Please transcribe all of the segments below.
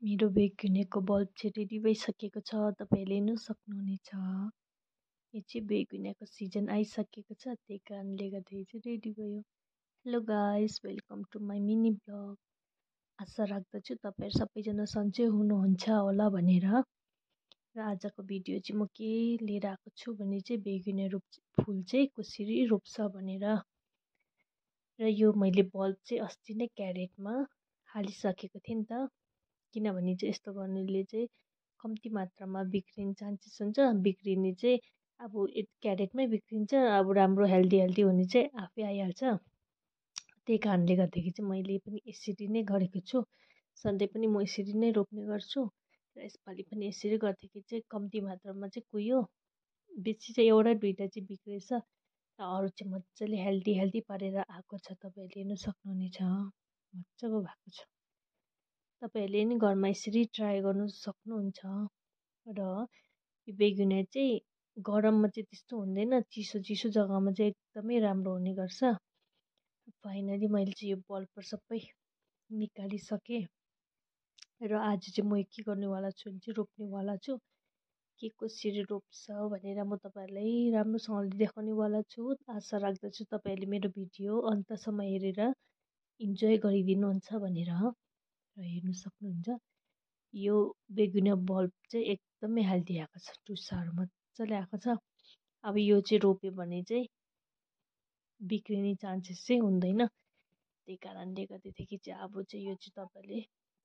मेरो बेगुनेको बल्ब चाहिँ रेडी भइसकेको छ। तपाईँहरूले हेर्नु सक्नुहुनेछ। यो चाहिँ बेगुनियाको सिजन आइसकेको छ, त्यही कारणले गर्दाखेरि चाहिँ रेडी भयो। Hello guys, welcome to my mini vlog. आशा राख्दछु तपाईँहरू सबैजना सन्चै हुनुहुन्छ होला भनेर। र आजको भिडियो चाहिँ म के लिएर आएको छु भने चाहिँ बेगुनिया फुल चाहिँ कसरी रोप्छ भनेर। र यो मैले बल्ब चाहिँ अस्ति नै क्यारेटमा हालिसकेको थिएँ नि त, किनभने चाहिँ यस्तो गर्नुले चाहिँ कम्ती मात्रामा बिग्रिने चान्सेस हुन्छ। बिग्रिने चाहिँ अब क्यारेटमै बिग्रिन्छ, अब राम्रो हेल्दी हुने चाहिँ आफै आइहाल्छ। त्यही कारणले गर्दाखेरि चाहिँ मैले पनि यसरी नै गरेको छु। सधैँ पनि म यसरी नै रोप्ने गर्छु र यसपालि पनि यसरी गर्दाखेरि चाहिँ कम्ती मात्रामा चाहिँ कुहियो, बेसी चाहिँ एउटा दुइटा चाहिँ बिग्रेछ र अरू चाहिँ मजाले हेल्दी पारेर आएको छ। तपाईँहरूले हेर्नु सक्नुहुनेछ, मजाको भएको छ। तपाईँहरूले नि घरमा यसरी ट्राई गर्नु सक्नुहुन्छ। र यो बेगुनिया चाहिँ गरममा चाहिँ त्यस्तो हुँदैन, चिसो जग्गामा चाहिँ एकदमै राम्रो हुने गर्छ। फाइनली मैले चाहिँ यो बल्बहरू सबै निकालिसकेँ र आज चाहिँ म के गर्नेवाला छु भने चाहिँ रोप्नेवाला छु। के कसरी रोप्छ भनेर म तपाईँहरूलाई राम्रोसँगले देखाउनेवाला छु। आशा राख्दछु तपाईँहरूले मेरो भिडियो अन्तसम्म हेरेर इन्जोय गरिदिनुहुन्छ भनेर। र हेर्नु सक्नुहुन्छ यो बेगुनिया बल्ब चाहिँ एकदमै हेल्दी आएको छ, टुसाहरू मजाले आएको छ। अब यो चाहिँ रोप्यो भने चाहिँ बिग्रिने चान्सेस चाहिँ हुँदैन। त्यही कारणले गर्दाखेरि चाहिँ अब चाहिँ यो चाहिँ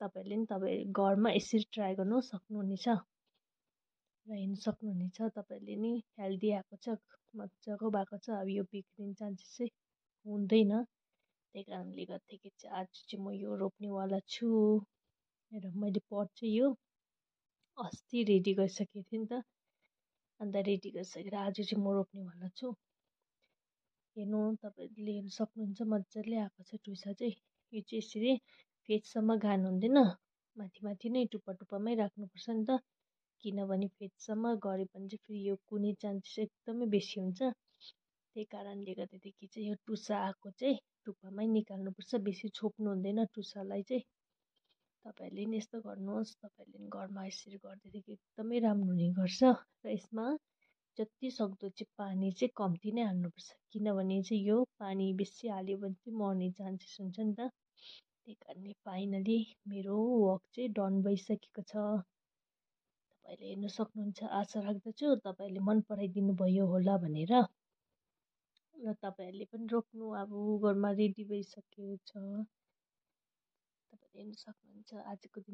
तपाईँहरूले नि तपाईँ घरमा यसरी ट्राई गर्नु सक्नुहुनेछ। र हेर्नु सक्नुहुनेछ तपाईँहरूले नि हेल्दी आएको छ, मजाको भएको छ। अब यो बिग्रिने चान्सेस चाहिँ हुँदैन। त्यही कारणले गर्दाखेरि चाहिँ आज चाहिँ म यो रोप्नेवाला छु। र मैले पट चाहिँ यो अस्ति रेडी गरिसकेको थिएँ नि त, अन्त रेडी गरिसकेर आज चाहिँ म रोप्नेवाला छु। हेर्नु तपाईँले हेर्नु सक्नुहुन्छ मजाले आएको छ टुसा चाहिँ। यो चाहिँ यसरी फेदसम्म गाड्नु हुँदैन, माथि नै टुप्पामै राख्नुपर्छ नि त, किनभने फेदसम्म गऱ्यो भने चाहिँ फेरि यो कुने चान्सेस एकदमै बेसी हुन्छ। त्यही कारणले गर्दाखेरि चाहिँ यो टुसा आएको चाहिँ टुप्पामै निकाल्नुपर्छ, बेसी छोप्नु हुँदैन टुसालाई चाहिँ। तपाईँहरूले नि यस्तो गर्नुहोस्, तपाईँहरूले नि घरमा यसरी गर्दाखेरि एकदमै राम्रो हुने गर्छ। र यसमा जति सक्दो चाहिँ पानी चाहिँ कम्ती नै हाल्नुपर्छ, किनभने चाहिँ यो पानी बेसी हाल्यो भने चाहिँ मर्ने चान्सेस हुन्छ नि त। त्यही कारणले फाइनली मेरो वर्क चाहिँ डन भइसकेको छ। तपाईँहरूले हेर्नु सक्नुहुन्छ। आशा राख्दछु तपाईँहरूले मन पराइदिनु भयो होला भनेर। र तपाईँहरूले पनि रोप्नु अब घरमा रेडी भइसकेको छ। तपाईँहरूले हेर्नु सक्नुहुन्छ आजको दिन